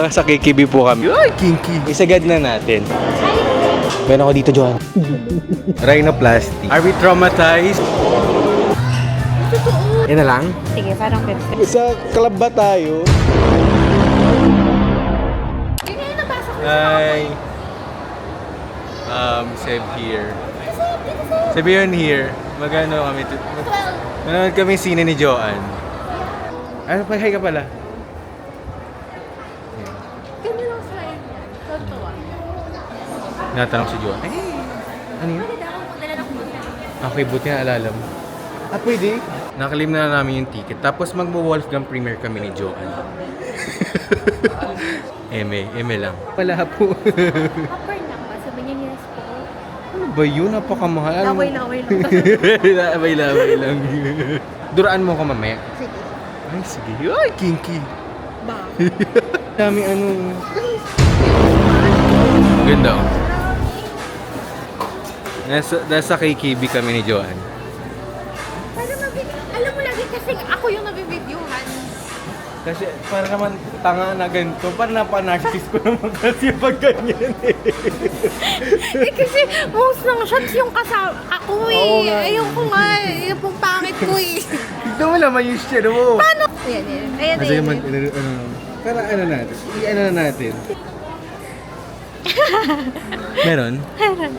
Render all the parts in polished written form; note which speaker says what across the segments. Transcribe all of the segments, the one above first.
Speaker 1: Sa KKB po kami. Ay, kinky. Isagad na natin. Meron ako dito, Johan. Rhinoplasty. Are we traumatized? Yan na lang?
Speaker 2: Sige, parang 50.
Speaker 1: Sa club ba tayo?
Speaker 2: Yun yung nabasa ko.
Speaker 1: Hi. Save here. Sabi yun here. Magano kami? Manood kami sine ni Joanne. Ano pa? Hi ka pala.
Speaker 2: Ganyan lang sa inyo. Totoo.
Speaker 1: Natanong si Joanne. Hey, ano yun?
Speaker 2: Pwede ako magdala ng punta.
Speaker 1: Okay, buti na alala mo. Pwede? Nakalim na namin yung ticket. Tapos magmo-Wolfgang premiere kami ni Joanne. Eme lang. Wala po.
Speaker 2: Upper lang ba? Sabi niya yes po.
Speaker 1: Ano ba yun? Napakamahal.
Speaker 2: Laway-laway lang.
Speaker 1: Laway lang. Duraan mo ko mamaya.
Speaker 2: Sige.
Speaker 1: Ay, sige. Ay, kinky.
Speaker 2: Ba?
Speaker 1: Dami ano. Ganda oh. Nasa KKB kami ni Joanne.
Speaker 2: Para alam mo lagi kasi ako yung nabibidyohan.
Speaker 1: Kasi para naman tanga na ganito. Para napanarsis ko naman kasi pag ganyan eh.
Speaker 2: Kasi most ng shots yung kasama ako eh.
Speaker 1: Oo nga.
Speaker 2: Ayoko nga eh. Yung pong pangit ko eh.
Speaker 1: Tignan mo naman yung shit mo.
Speaker 2: Paano? Ayan.
Speaker 1: Kasi para ano natin. I-ano na natin. Meron?
Speaker 2: Meron.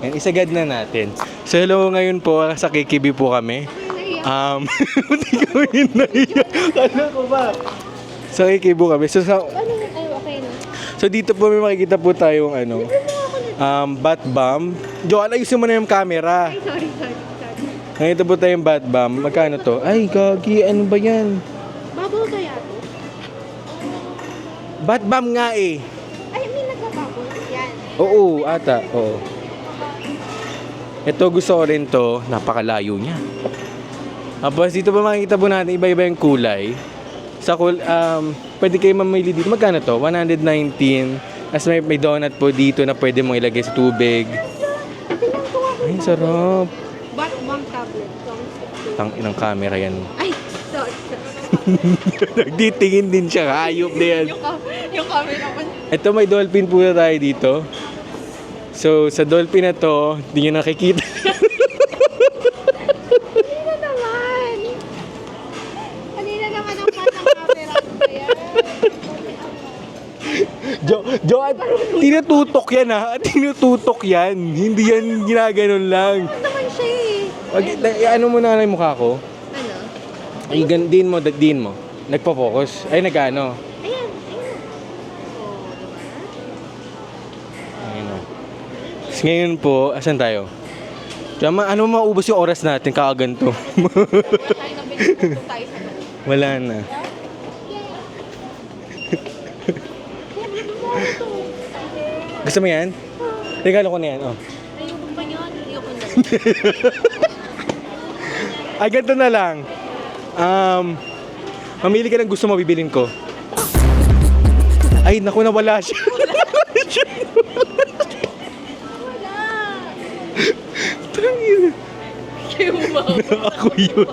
Speaker 1: Yan, isagad na natin. So hello ngayon po, sa KKB po kami. Hindi ko yun naiyak. Kala ko ba? Sa KKB po kami. So,
Speaker 2: Ano yun? Ay, okay na.
Speaker 1: so dito po may makikita po tayong ano, bat bomb. Joanne, ayusin mo na yung camera.
Speaker 2: Ay, sorry.
Speaker 1: Nakita po tayong bat bomb. Magkano to? Ay, gagi, ano ba yan?
Speaker 2: Bubble kaya to?
Speaker 1: Bat bomb nga eh.
Speaker 2: Ay, may nagbabubble. Yan.
Speaker 1: Oo, ata. Oo. Ito gusto ko rin to. Napakalayo niya. Tapos dito pa makikita po natin iba-iba yung kulay. Sa pwede kayo mamili dito. Magkano to? 119. Tapos may donut po dito na pwede mong ilagay sa tubig.
Speaker 2: Tingnan ko ako.
Speaker 1: Ay, sarap.
Speaker 2: Bat bomb tablet.
Speaker 1: Tang inang camera yan.
Speaker 2: Ay, sorry.
Speaker 1: Nagtitingin din siya. Hayop na yan.
Speaker 2: Yung camera ko.
Speaker 1: Ito may dolphin po na tayo dito. So, sa dolphin na to, hindi nyo nakikita.
Speaker 2: Kanina naman ang batang camera ko ba yan?
Speaker 1: Joanne, tinututok yan ha. Tinututok yan. Hindi yan ginaganon lang.
Speaker 2: Ano naman siya eh?
Speaker 1: Ano mo na yung mukha ko?
Speaker 2: Ano?
Speaker 1: Ay, din mo. Nagpo-focus. Ay, nag-ano.
Speaker 2: Ayan.
Speaker 1: Ayun o. Tapos ngayon po, asan tayo? Tama, ano maubos yung oras natin kakaganto?
Speaker 2: Tayo na binigyan tayo sa loob.
Speaker 1: Wala na. Gusto mo yan? Regalo ko na yan, oh.
Speaker 2: Ayoko pa yun. Ayoko na.
Speaker 1: Ay, ganito na lang. Mamili ka ng gusto mo, bibilin ko. Ay, naku, nawala siya.
Speaker 2: Wala.
Speaker 1: Tangina.
Speaker 2: Kayo ba?
Speaker 1: Ako yun.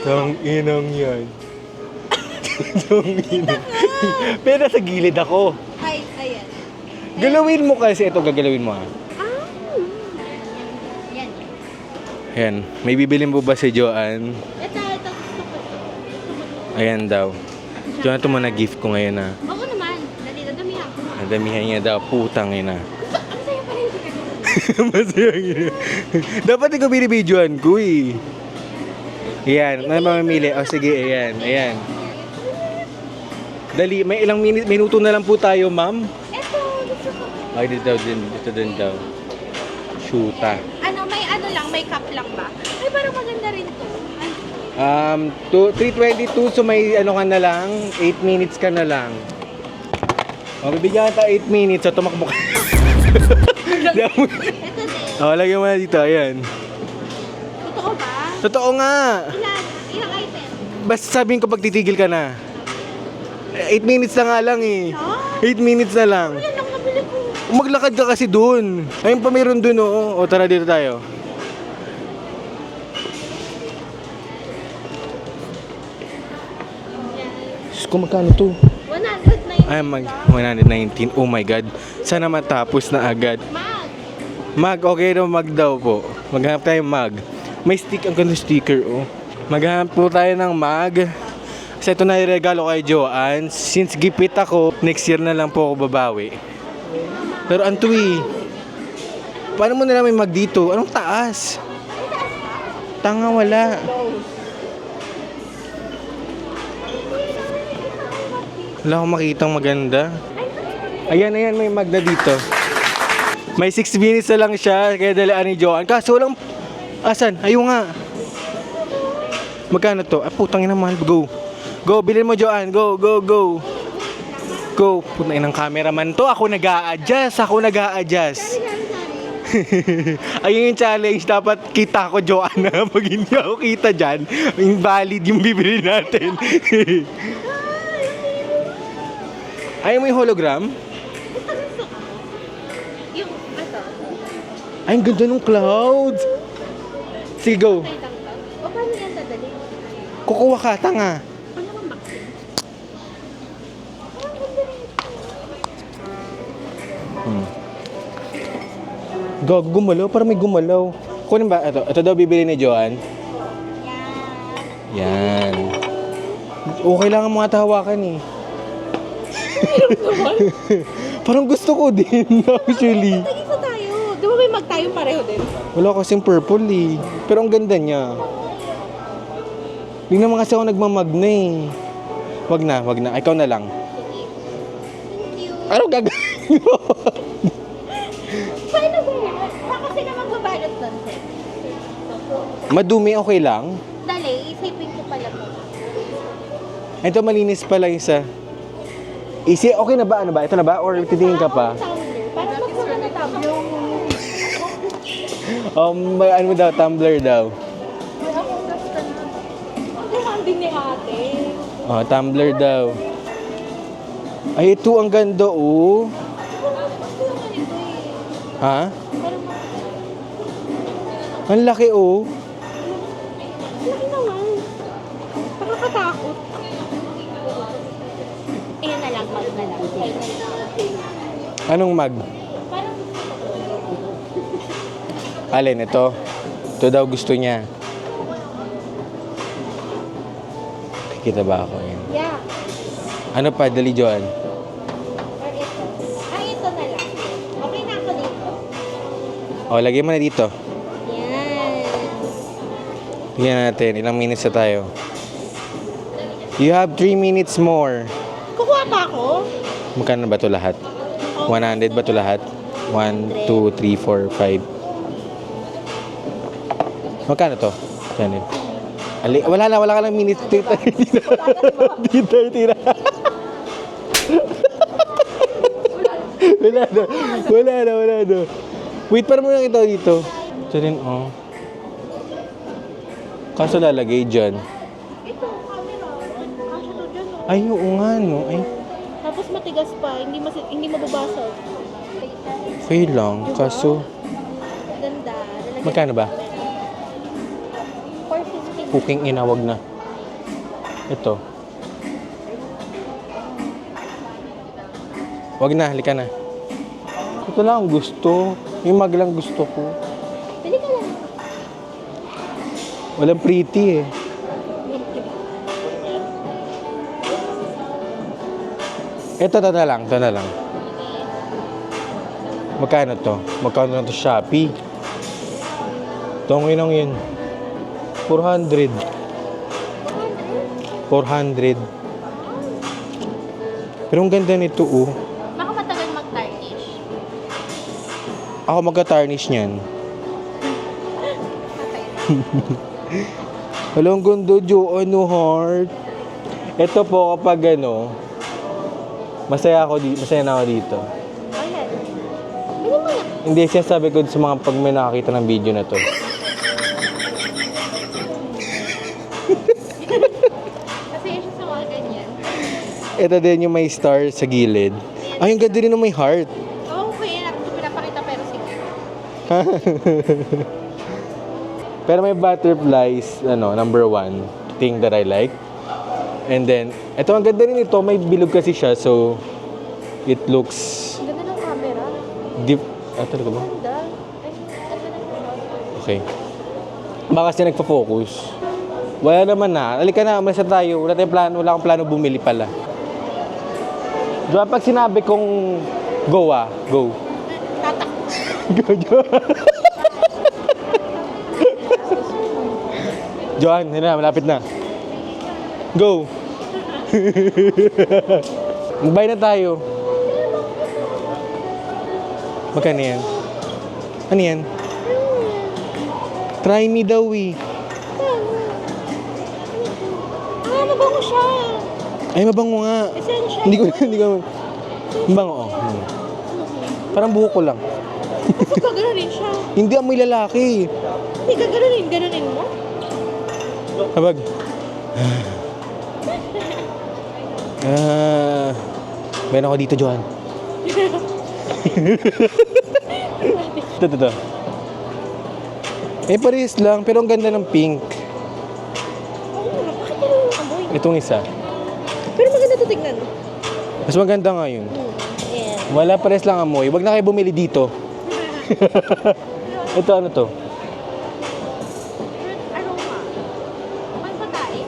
Speaker 1: Tang inang yan. Tang ina. Pero sa gilid ako.
Speaker 2: Ay, ayan.
Speaker 1: Galawin mo kasi. Ito, gagalawin mo ha.
Speaker 2: Yan.
Speaker 1: Ayan. May bibilin po ba si Joanne?
Speaker 2: Ito gusto ko ito.
Speaker 1: Ayan daw. Joanne, ito muna gift ko ngayon ha.
Speaker 2: Ako naman. Dali, dadamihan ko.
Speaker 1: Nadamihan niya daw. Putang ina.
Speaker 2: Ang sa'yo pala yung
Speaker 1: Masaya yun. Dapat ikaw binibidyoan ko eh. Ayan, may mamamili. O sige, ayan, ayan. Dali, may ilang minuto na lang po tayo, ma'am.
Speaker 2: Ito, gusto ko.
Speaker 1: Ay, dito din daw. Shoota.
Speaker 2: Ano, may cup lang ba? Ay, parang maganda rin to.
Speaker 1: 3:22, so may ano ka na lang, 8 minutes ka na lang. O, bibigyan ka 8 minutes, so tumakbo ka.
Speaker 2: Ito din.
Speaker 1: O, lagyan mo na dito, ayan.
Speaker 2: Totoo ba?
Speaker 1: Totoo nga.
Speaker 2: Ilang item?
Speaker 1: Basta sabihin ko pag titigil ka na. 8 minutes na nga lang eh. 8 minutes na lang.
Speaker 2: Yan lang nabili ko.
Speaker 1: Maglakad ka kasi dun. Ayun pa meron dun oh. O tara dito tayo. ko, magkano to?
Speaker 2: 190.
Speaker 1: Ay, 119. Oh my God. Sana matapos na agad. Mag, okay daw, mag daw po. Maghanap tayo mag. May stick, ang ganda sticker, oh. Maghanap po tayo ng mag. Kasi ito na yung regalo kay Joanne. Since gipit ako, next year na lang po ako babawi. Pero anto eh. Paano mo nila may mag dito? Anong taas? Tanga, wala. Wala akong makitang maganda. Ayan, ayan, may mag na dito. May 6 minutes na lang siya, kaya dalaan ni Joanne. Kaso walang... Asan? Ayun nga. Magkano to? Ah, putang ina, mahal. Go. Go, bilhin mo, Joanne. Go, go, go. Go. Putang ina ng cameraman to. Ako nag-a-adjust. Ayun yung challenge. Dapat kita ko, Joanne. Pag hindi ako kita dyan, invalid yung bibili natin. Ayun mo yung hologram?
Speaker 2: Yung, ito.
Speaker 1: Ay, ang ganda ng clouds. Sige, go.
Speaker 2: O, paano yan dadali?
Speaker 1: Kukuha ka, tanga.
Speaker 2: Ano naman vaccine?
Speaker 1: Gag, gumalaw. Parang may gumalaw. Kunin ba? Ito daw bibili ni Joanne.
Speaker 2: Yan.
Speaker 1: Yan. Okay lang ang mga tahawakan eh. Parang gusto ko din, actually.
Speaker 2: Tagisa tayo. Di ba may mag tayo pareho din?
Speaker 1: Wala kasing purple eh. Pero ang ganda niya. Hindi naman kasi ako nagmamag na eh. Wag na. Ikaw na lang.
Speaker 2: Thank you.
Speaker 1: Ano gagawin mo?
Speaker 2: Paano ba yan? Baka sila magbabalot doon, sir.
Speaker 1: Madumi, okay lang.
Speaker 2: Dali, isipin ko pala po.
Speaker 1: Ito malinis pala isa. Okay na ba? Ano ba? Ito na ba? Or titingin ka pa?
Speaker 2: Parang magpura na tablo.
Speaker 1: Ano daw? Tumbler daw.
Speaker 2: May akong gusto na. Ang din ni ate.
Speaker 1: Tumbler daw. Ay, ito ang ganda oh. Ha? Ang laki oh.
Speaker 2: Laki naman. Nakakatakot. Ayan na lang, mag na lang.
Speaker 1: Anong mag?
Speaker 2: Parang
Speaker 1: Alin, ito? Ito daw gusto niya. Kita ba ako yun?
Speaker 2: yeah.
Speaker 1: Ano pa, dali Joanne?
Speaker 2: Or ito. Ito na lang. Okay na ako dito.
Speaker 1: Lagyan mo na dito.
Speaker 2: Yan.
Speaker 1: Tingnan natin, ilang minutes na tayo. You have 3 minutes more.
Speaker 2: Kukuha pa ako?
Speaker 1: Magkano ba ito lahat? 100 ba ito lahat? 1, 2, 3, 4, 5. Magkano to? Janet. Wala ka lang minutes. Tita. Wala na. Wait, para muna kita dito. Ito rin, oh. Kaso lalagay dyan.
Speaker 2: Ito, camera. Kasya to dyan, oh.
Speaker 1: Ay, oo nga, no. Ay,
Speaker 2: Tapos matigas pa, hindi mababasag.
Speaker 1: okay lang. Kaso,
Speaker 2: Ganda. Lalagyan-
Speaker 1: magkano ba?
Speaker 2: 450.
Speaker 1: Cooking inawag na. Ito. Wag na, halika na. Ito lang ang gusto. Yung mag lang gusto ko.
Speaker 2: Pili ka lang.
Speaker 1: Walang pretty eh. Ito na lang. Magkano to? Magkano na to Shopee? Tongin lang yun. 400. 400. Pero ang ganda nito oh.
Speaker 2: Baka matagal mag-tarnish.
Speaker 1: Ako magka-tarnish niyan. Walang ganda, Jo. Ano, heart? Ito po kapag masaya na ako dito.
Speaker 2: Ayan. Bili mo na.
Speaker 1: Hindi, sinasabi ko sa mga pag may nakakita ng video na to.
Speaker 2: Kasi siya sa mga ganyan.
Speaker 1: Ito din yung may star sa gilid. Ay, ang ganda rin ng may heart.
Speaker 2: Okay, ito pinapakita pero sige.
Speaker 1: Pero may butterflies, number 1 thing that I like. And then, Ito, ang ganda rin ito. May bilog kasi siya, so it looks
Speaker 2: Ang ganda ng camera.
Speaker 1: deep. Ah, talaga ba?
Speaker 2: Ganda. Ay, ang ganda ng camera.
Speaker 1: Okay. Baka kasi nagpa-focus. Wala naman na. Halika na, umalis na tayo. Wala tayong plano, wala akong plano bumili pala. Diba, pag sinabi kong go go.
Speaker 2: Tatak.
Speaker 1: Go, Johan, yun na, malapit na. Go! Mag-buy na tayo. Magkano yan? Ano yan? Try me daw eh.
Speaker 2: Ah, mabango siya.
Speaker 1: Ay, mabango nga.
Speaker 2: Essential.
Speaker 1: Hindi ko. Mabango, oh. Parang buhok ko lang.
Speaker 2: Bakit ba ganunin siya?
Speaker 1: Hindi amoy lalaki.
Speaker 2: Hindi ka ganunin. Ganunin mo?
Speaker 1: Habag. Meron ako dito, Johan. Ito. Eh, parehas lang, pero ang ganda ng pink.
Speaker 2: Oo nga, bakit ganun yung amoy?
Speaker 1: Itong isa.
Speaker 2: Pero maganda to tignan.
Speaker 1: Mas maganda nga yun.
Speaker 2: Yeah.
Speaker 1: Wala, parehas lang amoy. Huwag na kayo bumili dito. Ito, ano to?
Speaker 2: Ano nga? May patay?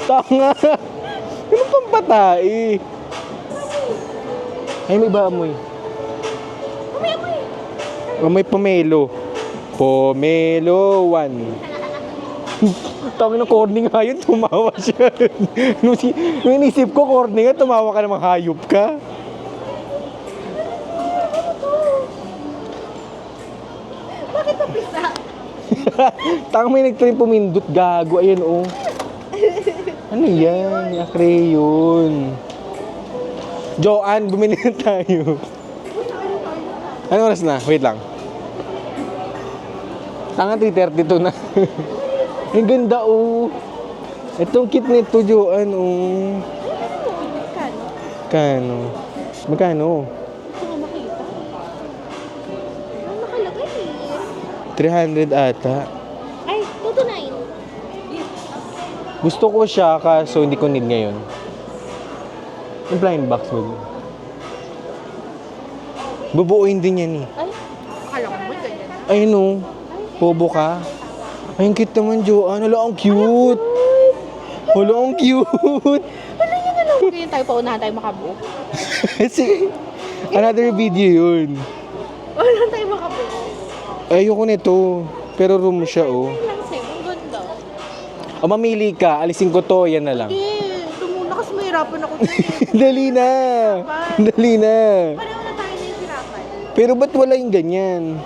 Speaker 1: Tanga! Ano pang patai? Ay, may ba amoy?
Speaker 2: Amoy.
Speaker 1: Amoy pomelo. Pomelo 1. Tawag ng corny nga yun, tumawa siya. Nung inisip ko, corny nga, tumawa ka namang hayop ka.
Speaker 2: Bakit napisa?
Speaker 1: Tanga, may nag-try pumindot, gago. Ayan, oh. Ano yan? Acrayon. Joanne, bumili na tayo. Anong oras na? Wait lang. Tanga, 3:32 na. Ang ganda, oh. Itong kit nito, Joanne, oh.
Speaker 2: Kano?
Speaker 1: Kano? Magkano?
Speaker 2: Ito nga makita. Ano nakalagay eh?
Speaker 1: 300 ata.
Speaker 2: Ay, 229.
Speaker 1: Gusto ko siya, kaso hindi ko need ngayon. Yung blind box mo. Bubuuin din yan, eh.
Speaker 2: Ay, akala ko mo ganyan.
Speaker 1: Ay, no. Bobo ka. Ay, ang cute naman, Joanne. Hala, ang cute. Hala, ang cute.
Speaker 2: Wala yun na lang. Ganyan tayo, paunahan tayo makabuo.
Speaker 1: Kasi, another video yun.
Speaker 2: Wala tayo makabuo.
Speaker 1: Ayoko nito. Pero room siya, oh.
Speaker 2: Ay lang sa'yo, ang ganda.
Speaker 1: O, mamili ka. Alisin ko to. Yan na lang.
Speaker 2: Eh, tumuna kasi mahirapan ako dyan eh.
Speaker 1: Dali na. Dali na.
Speaker 2: Pareho na tayo na yung hirapan.
Speaker 1: Pero ba't wala yung ganyan?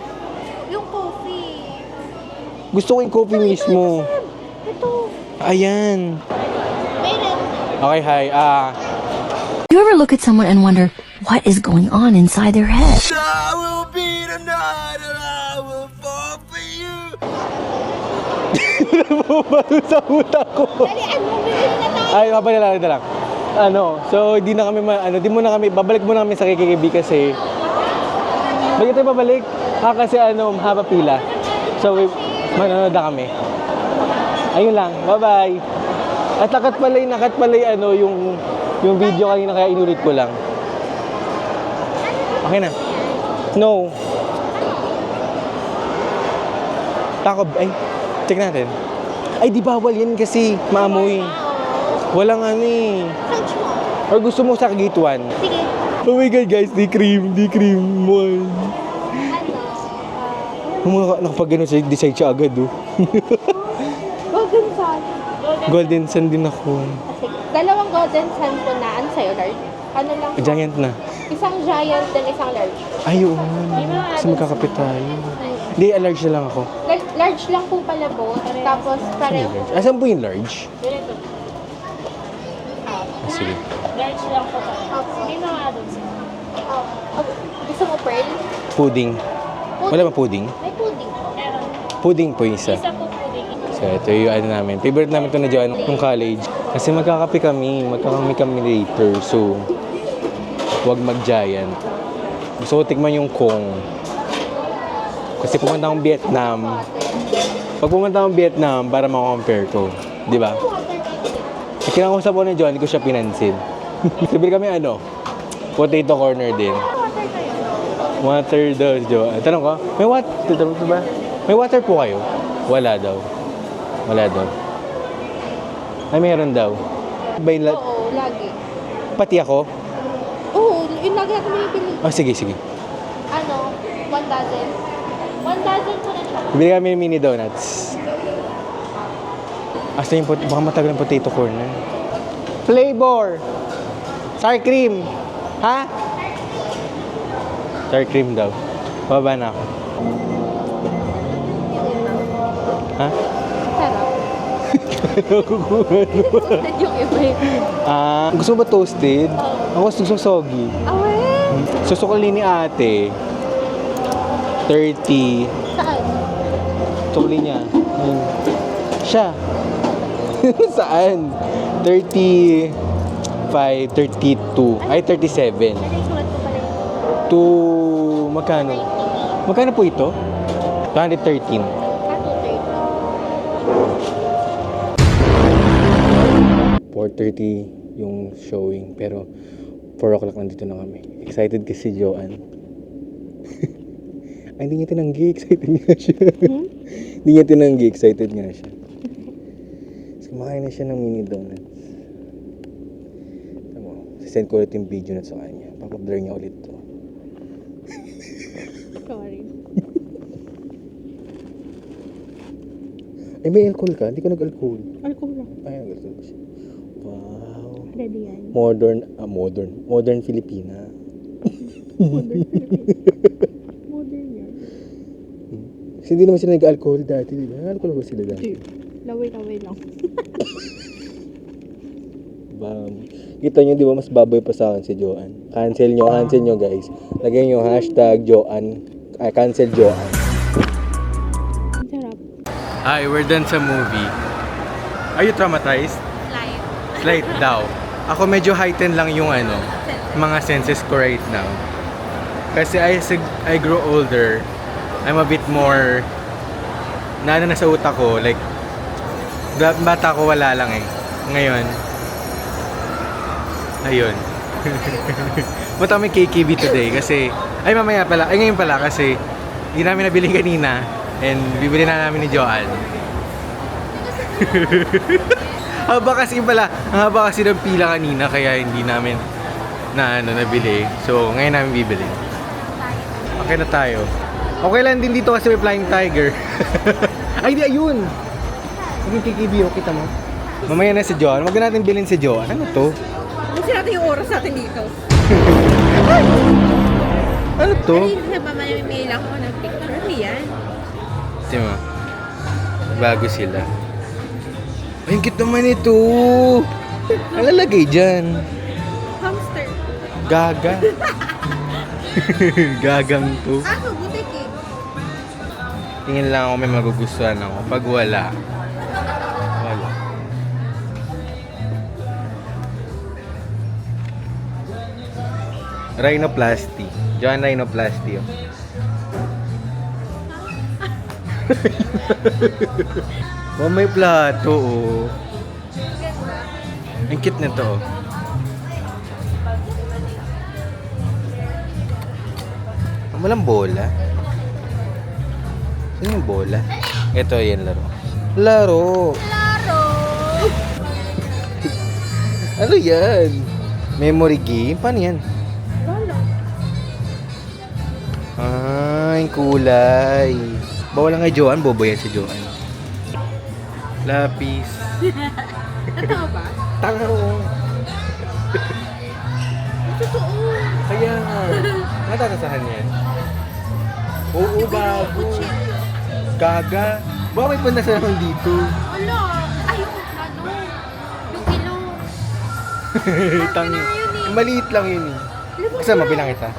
Speaker 2: Yung coffee.
Speaker 1: Gusto ko yung coffee mismo.
Speaker 2: Ito.
Speaker 1: Ayan.
Speaker 2: Meron.
Speaker 1: Okay, hi.
Speaker 3: You ever look at someone and wonder what is going on inside their head?
Speaker 1: I will be the night and I will fall for you. Bumalo sa utak ko.
Speaker 2: Dalian mo, bilhin na tayo.
Speaker 1: Ay, mapalala na lang. So di na kami di muna kami babalik muna kami sa KKB kasi bakit tayo babalik? Kasi mahaba pila. So manonood na kami. Ayun lang. Bye-bye. At nakat pala yung video kanina kaya inulit ko lang. Okay na. No. Takob. Ay, check natin. Ay, di bawal yan kasi maamoy. Walang
Speaker 2: Search mo.
Speaker 1: Or gusto mo sa gate 1?
Speaker 2: Sige.
Speaker 1: Oh my God, guys. Di cream. One. Nakapag decide siya agad, oh.
Speaker 2: Golden sun.
Speaker 1: Golden Sun din ako.
Speaker 2: Sige. Dalawang golden sun po na. Ano sa'yo, large? Ano lang?
Speaker 1: Giant na.
Speaker 2: Isang giant then isang large.
Speaker 1: Ayun. Kasi magkakapit tayo. Hindi, large na lang ako.
Speaker 2: Large lang po pala po. Tapos pareho.
Speaker 1: Asan po yung large?
Speaker 2: Ganito.
Speaker 1: Sige.
Speaker 2: Large lang po pala. Hindi na nga doon. Gusto mo pearl?
Speaker 1: Pudding. Wala ba pudding?
Speaker 2: May pudding. Meron.
Speaker 1: Pudding po isa.
Speaker 2: Isa po pudding.
Speaker 1: So, ito yung namin. Favorite namin ito na dyan nung college. Kasi magkakape kami. Magkakape later. So, huwag mag-giant. Gusto ko tikman yung Kong. Kasi pumunta akong Vietnam. Pag pumunta akong Vietnam, para makakompare ko. Di ba?
Speaker 2: Water
Speaker 1: Kinakausap ko ni John, hindi ko siya pinansin. Sabi kami potato corner din.
Speaker 2: Water kayo.
Speaker 1: Water daw, John. Tanong ko, may water ba? May water po kayo? Wala daw. Wala daw. Ay, meron daw.
Speaker 2: Oo, lagi.
Speaker 1: Pati ako?
Speaker 2: Oo, yun lagi natin bibili.
Speaker 1: Oh, sige.
Speaker 2: 1 dozen. 1 dozen ko na siya.
Speaker 1: Bili kami ng mini donuts. Asa yung baka matagal ng potato corner. Flavor! Sour cream! Ha? Sour cream daw. Baba na ako. Ha?
Speaker 2: Sarap. Toasted yung iba eh.
Speaker 1: Gusto mo ba toasted? Ako gusto soggy.
Speaker 2: Awe!
Speaker 1: Susukulin ni ate. 30.
Speaker 2: Saan?
Speaker 1: Sukulin niya. Siya. Saan? 35, 32. Ay, 37.
Speaker 2: Ano yung sulat ko pala yun?
Speaker 1: To, magkano? Magkano po ito? 213. 4:30 yung showing, pero 4 o'clock nandito na kami. Excited kasi si Joanne. Ay, hindi niya tinanggi. Excited nga siya. Hindi niya tinanggi. Excited nga siya. So, kumakain na siya ng mini donuts. Send ko ulit yung video na sa kanya. Papablur niya ulit to.
Speaker 2: Sorry.
Speaker 1: Ay, may alcohol ka? Hindi ka nag-alcohol.
Speaker 2: Alcohol lang.
Speaker 1: Ay, nag-alcohol ko siya. Wow.
Speaker 2: Ready yan.
Speaker 1: Modern Filipina.
Speaker 2: Modern yan.
Speaker 1: Kasi hindi naman sila nag-alcohol dati, di ba? Nag-alcohol ba sila dati?
Speaker 2: Laway-laway lang.
Speaker 1: Bam. Kita nyo, di ba, mas baboy pa sa akin si Joanne. Cancel nyo guys. Lagyan nyo hashtag Joanne. Cancel Joanne.
Speaker 2: Ang sarap.
Speaker 1: Hi, we're done sa movie. Are you traumatized?
Speaker 2: Live.
Speaker 1: Slight daw. Ako medyo heightened lang yung mga senses ko right now. Kasi as I grow older, I'm a bit more na sa utak ko, like bata ko wala lang eh. Ngayon, ayun. Punta kami KKB today kasi ngayon pala kasi hindi namin nabili kanina and bibili na namin ni Joanne. Ang haba kasi ng pila kanina kaya hindi namin nabili. So, ngayon namin bibili. Okay na tayo. Okay lang din dito kasi may flying tiger. Ay, di, ayun! Naging KKB, kita mo. Mamaya na si Joanne. Huwag na natin bilhin si Joanne. Ano to?
Speaker 2: Busin natin yung oras natin dito.
Speaker 1: Ano to?
Speaker 2: Kanina ba mamimili lang ako ng picture? Ano yan?
Speaker 1: Di mo? Bago sila. Ay, ang cute naman ito! Ang lalagay dyan.
Speaker 2: Hamster.
Speaker 1: Gaga. Gagang to.
Speaker 2: Ako, butik eh.
Speaker 1: Tingin lang ako may magugustuhan ako. Pag wala. Rhinoplasty. Joanne Rhinoplasty. Oh. Oh, may plato. Oh. Ang cute nito. Oh. Walang bola. Saan yung bola? Ito, yan laro. Laro! Ano yan? Memory game? Paano yan? Ay, kulay. Bawal lang kay Joanne, bobo yan si Joanne. Lapis.
Speaker 2: Totoo ba?
Speaker 1: Tanga ko.
Speaker 2: Totoo.
Speaker 1: Kaya nga. Natatasahan yan. Oo, bago. Gaga. Baka may pandasan naman dito.
Speaker 2: Wala. Ay, yung kilo.
Speaker 1: Tang. Maliit lang yun eh. Kasi mabilang kita.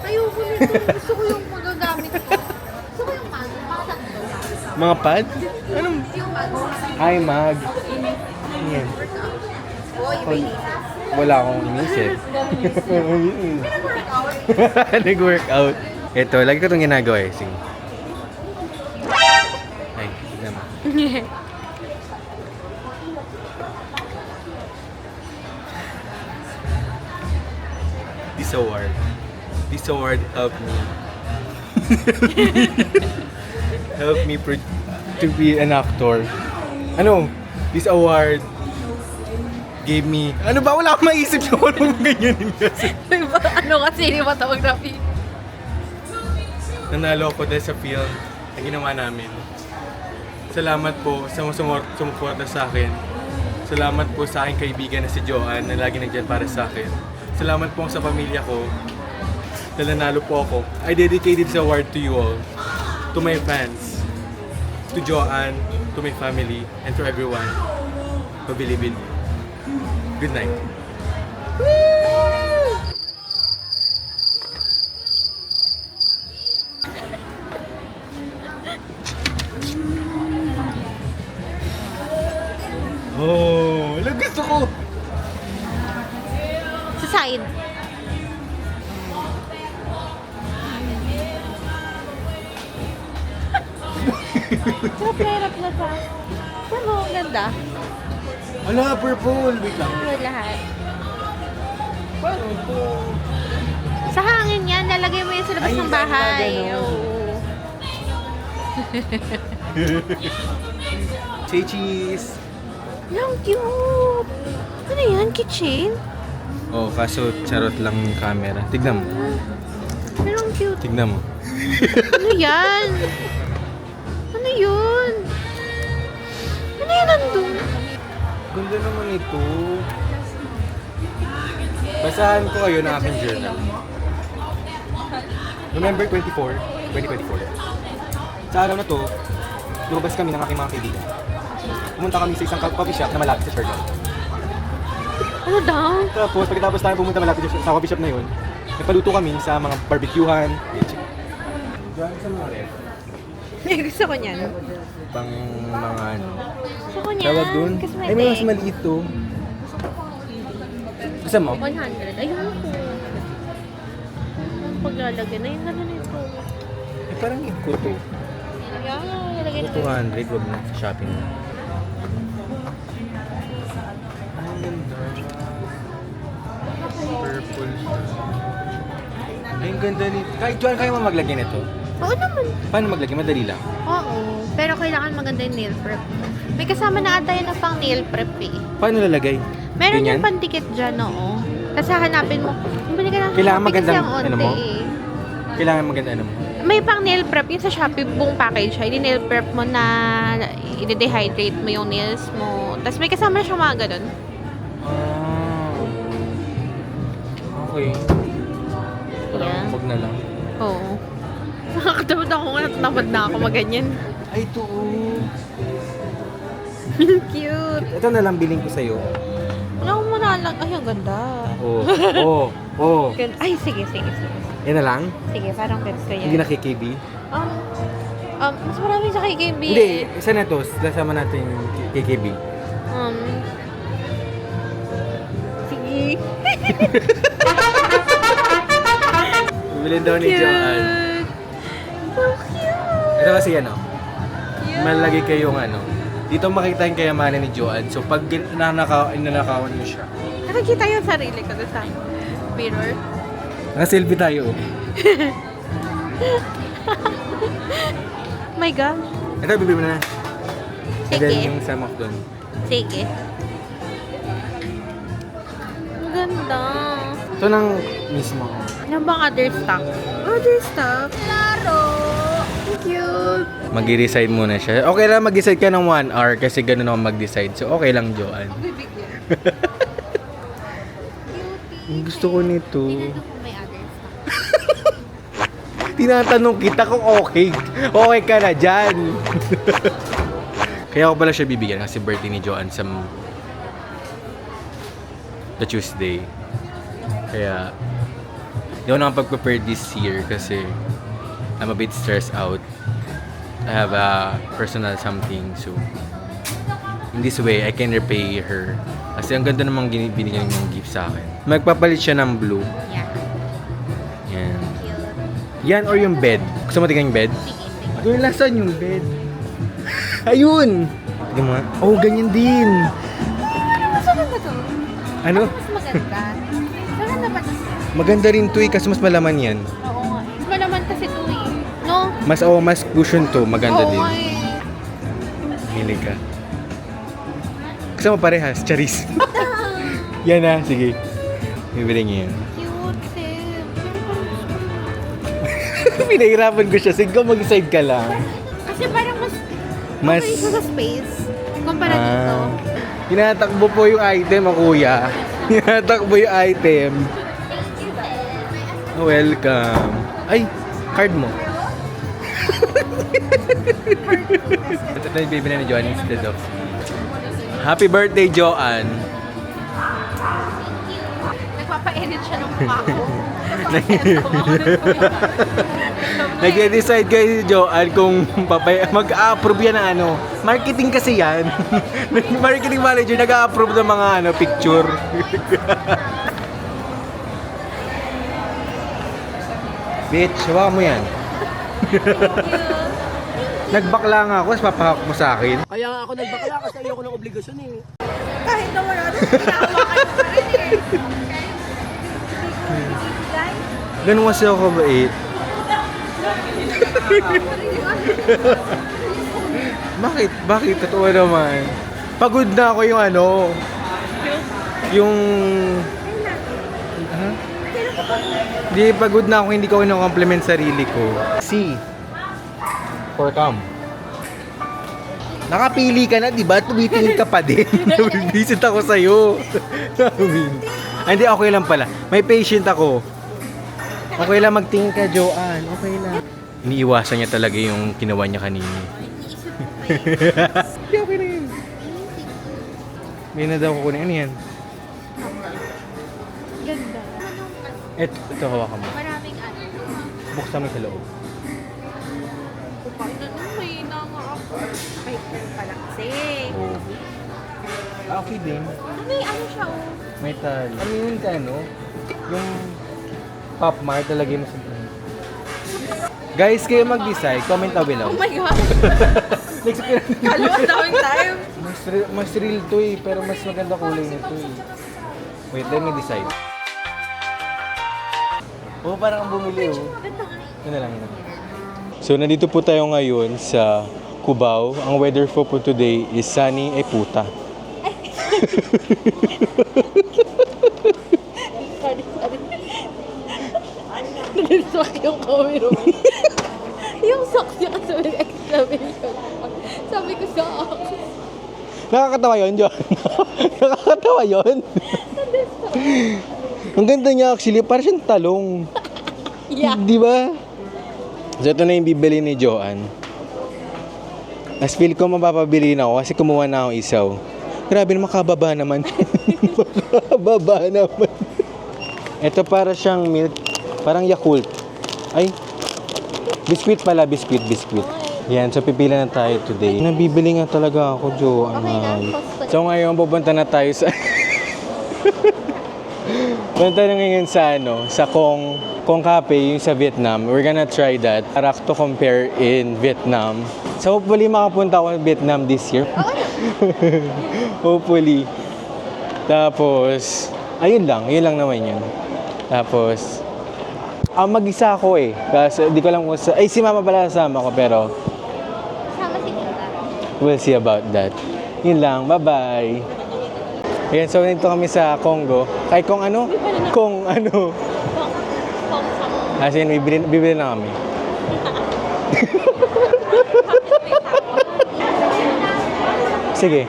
Speaker 2: Ayoko nito. Gusto ko yung magagamit ko. Gusto ko yung mag. Mga tatlo.
Speaker 1: Mga pad? Anong?
Speaker 2: Yung mag.
Speaker 1: Ay, mag. Yan.
Speaker 2: Oo, iba yun.
Speaker 1: Wala akong inisip. Nag-workout. Ito, lagi ko itong ginagawa eh. Sige. Ay, tignan mo. this award. This award helped me. Helped me to be an actor. Ano? This award gave me... Ano ba? Wala akong maisip na walang ganyan kasi.
Speaker 2: Ano ka, cinematography?
Speaker 1: Nanalo ako dahil sa film na ginawa namin. Salamat po sa sumuporta sa akin. Salamat po sa aking kaibigan na si Joanne na lagi nandiyan para sa akin. Salamat po sa pamilya ko na nanalo po ako. I dedicate this award to you all, to my fans, to Joanne, to my family, and to everyone who believe in me. Good night. Oh, alam gusto ko.
Speaker 2: Sa side. Sarap na pa. Ano, ang ganda.
Speaker 1: Ala, purple. Wait lang.
Speaker 2: Ano lahat?
Speaker 1: Paano ito?
Speaker 2: Sa hangin yan, lalagay mo yan sa labas
Speaker 1: Ay,
Speaker 2: ng bahay.
Speaker 1: ganun.
Speaker 2: Oo.
Speaker 1: Say cheese.
Speaker 2: Ang cute! Ano yan? Kitchen?
Speaker 1: Oh, kaso charot lang yung camera. Tignan mo.
Speaker 2: Pero ang cute.
Speaker 1: Tignan mo.
Speaker 2: Ano yan? Ano yun? Ano yan nandun?
Speaker 1: Ganda naman ito. Basahan ko kayo ng aking journal. November 24, 2024. Sa araw na to, lumabas kami ng aking mga kaibigan. Pumunta kami sa isang coffee shop na malapit sa Siargao.
Speaker 2: Ano daw?
Speaker 1: Tapos, pagkatapos tayo pumunta malapit sa coffee shop na yun, nagpaluto kami sa mga barbecuehan. Diyan sa mga ref.
Speaker 2: Gusto ko niyan.
Speaker 1: Pang mga ano.
Speaker 2: Gusto ko niyan.
Speaker 1: Tawag dun?
Speaker 2: Cosmetic.
Speaker 1: Ay, may mas maliit to. Gusto mo?
Speaker 2: 100. Ayun ko. Paglalagay na yung gano'n ito.
Speaker 1: Eh, parang iko to.
Speaker 2: Ayan, lalagay na.
Speaker 1: 200, wag na sa shopping na. Ang ganda. Purple siya. Ay, ang ganda nito. Kahit Joanne, kaya mo maglagay nito?
Speaker 2: Oo naman.
Speaker 1: Paano maglagay? Madali lang.
Speaker 2: Oo. Pero kailangan maganda yung nail prep. May kasama na ata yun na pang nail prep eh.
Speaker 1: Paano lalagay?
Speaker 2: Meron
Speaker 1: Ganyan?
Speaker 2: yung pandikit dyan, oo. Kasi hanapin mo. Bumili ka lang sa
Speaker 1: Kailangan
Speaker 2: Shopee kasi
Speaker 1: magandang,
Speaker 2: ang onte
Speaker 1: ano mo?
Speaker 2: eh.
Speaker 1: Kailangan maganda ano mo?
Speaker 2: May pang nail prep yung sa Shopee buong package siya. Nail prep mo na i-dehydrate mo yung nails mo. Tapos may kasama na siyang mga ganun.
Speaker 1: Ah. Okay. Parang
Speaker 2: Yeah.
Speaker 1: wag na lang.
Speaker 2: Oo. Nakakatamad ako nga. Natamad na ako maganyan.
Speaker 1: Ay, ito oh.
Speaker 2: Cute.
Speaker 1: Ito na lang biling ko sa'yo.
Speaker 2: Wala akong manalang. Ay, ang ganda.
Speaker 1: Oh. Oh. Oh.
Speaker 2: Ay, sige.
Speaker 1: Yan na lang?
Speaker 2: Sige, parang gets ko yan.
Speaker 1: Hindi na KKB?
Speaker 2: Mas marami sa KKB
Speaker 1: Hindi,
Speaker 2: eh.
Speaker 1: isa na to. Kasama natin yung KKB.
Speaker 2: Sige.
Speaker 1: Bilhin daw ni Joanne.
Speaker 2: So cute.
Speaker 1: Ito kasi ano,
Speaker 2: Cute.
Speaker 1: malagay kayong ano. Dito makita yung kayamanan ni Joanne. So pag nanakawan niyo siya.
Speaker 2: Nakikita yung sarili ko doon sa mirror.
Speaker 1: Naka-selfie tayo. Oh.
Speaker 2: My God.
Speaker 1: Ito, bibili mo na. And then
Speaker 2: Sige.
Speaker 1: yung sum of doon.
Speaker 2: Sige. Ang ganda.
Speaker 1: Ito nang mismo.
Speaker 2: Ano bang other stuff? Other stuff? Klaro. Cute.
Speaker 1: Mag-decide muna siya. Okay lang mag-decide ka ng 1 hour kasi ganun ako mag-decide. So okay lang, Joanne. Gusto ko nito.
Speaker 2: Tinanong ko may other stuff.
Speaker 1: Tinatanong kita kung okay. Okay ka na dyan. Kaya ako pala siya bibigyan kasi birthday ni Joanne sa the Tuesday. Kaya hindi ako nakapag-prepare this year kasi I'm a bit stressed out. I have a personal something, so in this way I can repay her. Kasi ang ganda namang binigyan niyang gift sa akin. Magpapalit siya ng blue.
Speaker 2: Yeah.
Speaker 1: Yan.
Speaker 2: Cute.
Speaker 1: Yan or yung bed. Gusto mo tingnan yung bed?
Speaker 2: Sige.
Speaker 1: Doon lasan yung bed. Ayun! Tignan mo nga. Oh, ganyan din.
Speaker 2: Mas maganda to.
Speaker 1: Ano?
Speaker 2: Mas maganda. Saan Maganda ba ito?
Speaker 1: Maganda rin to eh, kasi mas malaman yan.
Speaker 2: Oo nga. Mas malaman kasi ito eh. No?
Speaker 1: Mas cushion to, maganda
Speaker 2: Oo
Speaker 1: din.
Speaker 2: nga eh.
Speaker 1: Hilig ka. Gusto mo parehas, charis. Yan na, sige. Bibili niya yan.
Speaker 2: Cute, Seb.
Speaker 1: Pinahirapan ko siya. Sige, mag-side ka lang.
Speaker 2: Kasi parang
Speaker 1: Mas...
Speaker 2: okay siya sa space. Kumpara dito.
Speaker 1: Tinatakbo po yung item, kuya. Tinatakbo yung item. Welcome. Ay, card mo. Ito na yung bibili ni Joanne instead of. Happy birthday, Joanne.
Speaker 2: Nagpapa-edit siya ng mukha ko.
Speaker 1: Nag-decide kayo si Joanne kung mag-a-approve yan ng ano. Marketing kasi yan. Marketing manager, nag-a-approve ng mga picture. Bitch, hawa mo yan. Nagbakla nga ako, tapos papahak mo sa akin.
Speaker 4: Kaya nga ako nagbakala kasi ayoko ng obligasyon eh.
Speaker 2: Kahit na wala rin, pinahawakan ko pa rin eh.
Speaker 1: Ganun kasi ako bait. Bakit? Bakit? Totoo naman. Pagod na ako yung yung... Ha? Hindi, pagod na ako, hindi ko compliment sarili ko. C. For come. Nakapili ka na, di ba? Tumitingin ka pa din. Visit ako sa'yo. Hindi, okay lang pala. May patient ako. Okay lang magtingin ka, Joanne. Okay lang. Iniiwasan niya talaga yung ginawa niya kanina. Hindi, okay na yun. May na daw kukunin. Ano yan?
Speaker 2: Ganda.
Speaker 1: Ito hawakan mo.
Speaker 2: Maraming ano.
Speaker 1: Buksan mo sa loob.
Speaker 2: Upang na nung may nga ako. Ay, pero pala kasi.
Speaker 1: Oh. Okay din.
Speaker 2: May ano siya oh.
Speaker 1: Metal. Ano yun ka, yung Pop Mart talagay mo sa Guys, kayo mag-decide. Comment down below.
Speaker 2: Oh my God.
Speaker 1: Next
Speaker 2: Kalawa daming time.
Speaker 1: mas real to eh, pero mas maganda kulay nito eh. Wait, let me decide. Oh, parang ang bumili oh. Yun na lang. So, nandito po tayo ngayon sa Cubao. Ang weather for today is sunny ay puta.
Speaker 2: Nag-swak yung camera mo. Yung socks niya kasi may exclamation. Sabi ko sa akin.
Speaker 1: Nakakatawa yun, John. Nakakatawa yun. Ang ganda niya actually, parang siyang talong.
Speaker 2: Yeah.
Speaker 1: Di ba? So ito na yung bibili ni Joanne. As feel ko mapapabili na ako kasi kumuha na akong isaw. Grabe naman, kababa naman. Makababa naman. Ito para siyang milk. Parang Yakult. Ay, biskuit pala, biskuit. Yan, so pipila na tayo today. Nabibili nga talaga ako, Joanne. So ngayon, pupunta na tayo sa... Punta na ngayon sa Kong Cafe, yung sa Vietnam. We're gonna try that. Para to compare in Vietnam. So hopefully makapunta ako sa Vietnam this year. Hopefully. Tapos, yun lang naman yun. Tapos, mag-isa ako eh. Kasi di ko alam kung si mama pala kasama ko pero
Speaker 2: Sama si Tita.
Speaker 1: we'll see about that. Yun lang, bye-bye. Ayan, so nandito kami sa Congo. Kay Kung ano? As in, bibili na kami. Sige.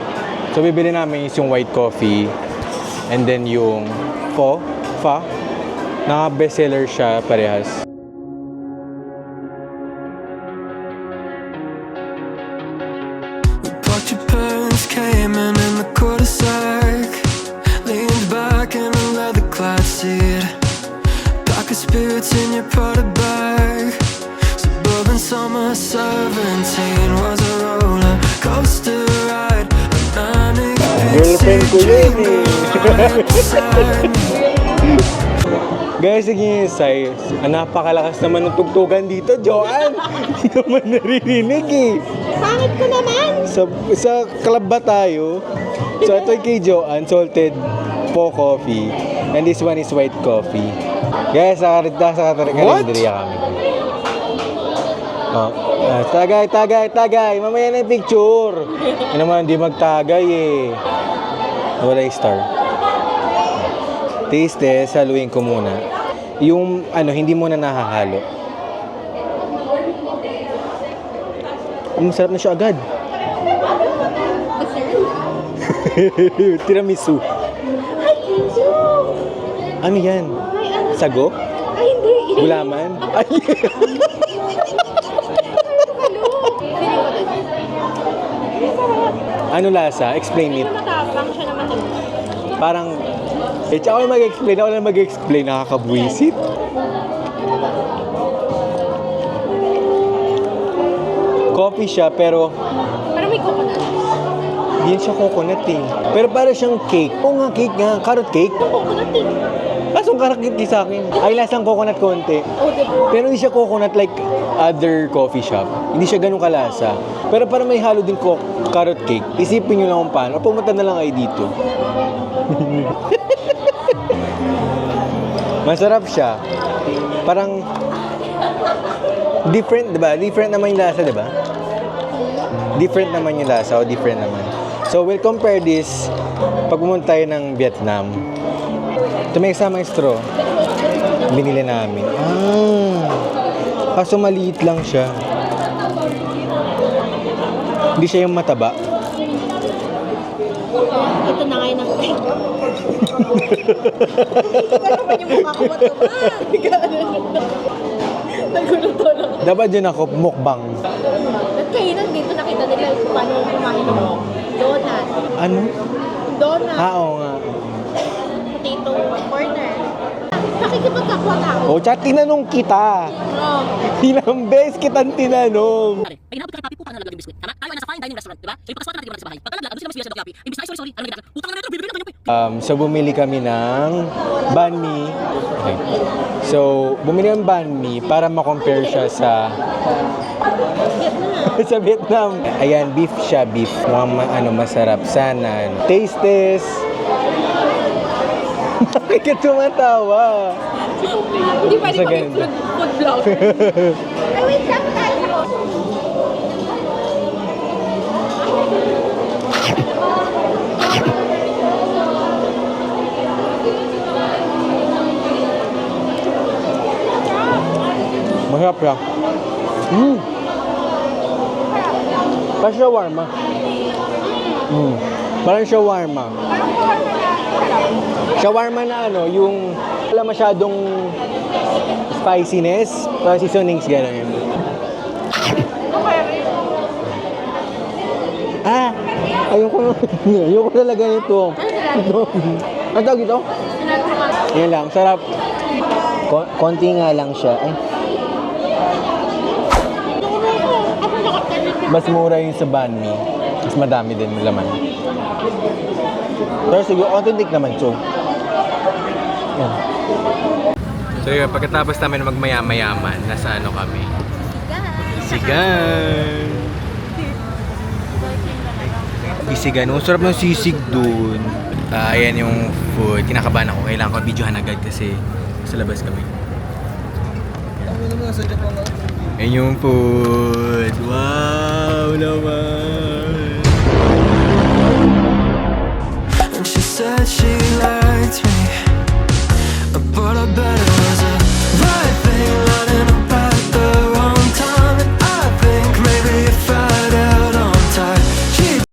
Speaker 1: So bibili namin yung white coffee and then yung pho. Naka-bestseller siya parehas.
Speaker 5: Watch your parents came in the cul-de-sac. Leaned back in a leather-clad seat. Pack of spirits in your Prada bag. Suburban summer 17 was a roller coaster ride. A manic
Speaker 1: Girlfriend ko yun
Speaker 5: beside me.
Speaker 1: Guys, sige size. Napakalakas naman ng tugtugan dito, Joanne. Hindi naman naririnig eh.
Speaker 2: Pangit ko naman!
Speaker 1: Sa club ba tayo? So ito kay Joanne, salted Choco coffee. And this one is white coffee. Guys, sa Karinderiya kami. Oh, tagay. Mamaya na yung picture. Ano naman, hindi magtagay eh. Wala yung star. Taste test, haluin ko muna. Yung hindi muna nahahalo. Masarap na siya agad. Tiramisu. Ano yan? Sago?
Speaker 2: Ay, hindi.
Speaker 1: Gulaman? Ay! Ano lasa? Explain it.
Speaker 2: Matapang siya naman.
Speaker 1: Parang, ako lang mag-explain, nakakabwisit. Coffee siya, pero
Speaker 2: Parang may coconut.
Speaker 1: hindi siya coconut eh. Pero para siyang cake. Oo nga, cake nga. Carrot cake.
Speaker 2: Coconut eh.
Speaker 1: Lasang carrot cake sa akin. Ay, lasang coconut konti.
Speaker 2: Oh, diba?
Speaker 1: Pero hindi siya coconut like other coffee shop. Hindi siya ganun kalasa. Pero para may halo din carrot cake, isipin nyo lang kung paano. Pumunta na lang kayo dito. Masarap siya. Parang different, diba? Different naman yung lasa, diba? Different naman yung lasa o different naman. So, we'll compare this pag pumunta tayo ng Vietnam. Ito may kasama yung straw. Binili namin. Kaso maliit lang siya. Hindi siya yung mataba.
Speaker 2: Ito na ngayon ang Ano ba yung mukha ko mataba? Nagulo lang.
Speaker 1: Dapat yun ako, mukbang.
Speaker 2: At kainan dito nakita nila paano kumain ng donut.
Speaker 1: Ano?
Speaker 2: Donut.
Speaker 1: Oo nga.
Speaker 2: Potato corner. Nakikipagkakwa tao.
Speaker 1: O, chat, tinanong kita.
Speaker 2: Oh.
Speaker 1: Ilang beses kitang tinanong.
Speaker 6: Pag inabot ka ng papi, putang na nalaglag biskuit. Tama? Tayo ay nasa fine dining restaurant, di ba? So, ipagkaswa natin natin sa bahay. Pag talaga, gusto naman sila sa papi. Imbis na, ay, sorry. Ano nagkakaroon? Putang na nito, bibigyan natin yung
Speaker 1: So, bumili kami ng banh mi. Okay. So, bumili ng banh mi para ma-compare siya sa sa Vietnam. Ayan, beef siya, beef. Mukhang masarap sana. Taste test. Bakit ka tumatawa?
Speaker 2: Hindi pwede
Speaker 1: Sa
Speaker 2: maging
Speaker 1: ganun.
Speaker 2: food vlog. Ay, wait lang tayo.
Speaker 1: Masarap siya. Parang shawarma. Parang shawarma. Shawarma na yung wala masyadong spiciness. Parang seasonings gano'n yun. Ayoko talaga nito. Ang tawag ito? Yan lang, sarap. Konti nga lang siya. Ay. Mas mura yung sa banh mi. Mas madami din laman. Pero siguro, authentic naman. So, yan. So yun, pagkatapos namin magmaya-mayaman, nasa kami? Sigan! Sisigan. Ang sarap ng sisig dun. Ayan yung food. Kinakabahan ako. Kailangan ko videohan agad kasi sa labas kami. Ayan yung food. Wow naman!
Speaker 5: And she said she liked me, but I bet it was a lie.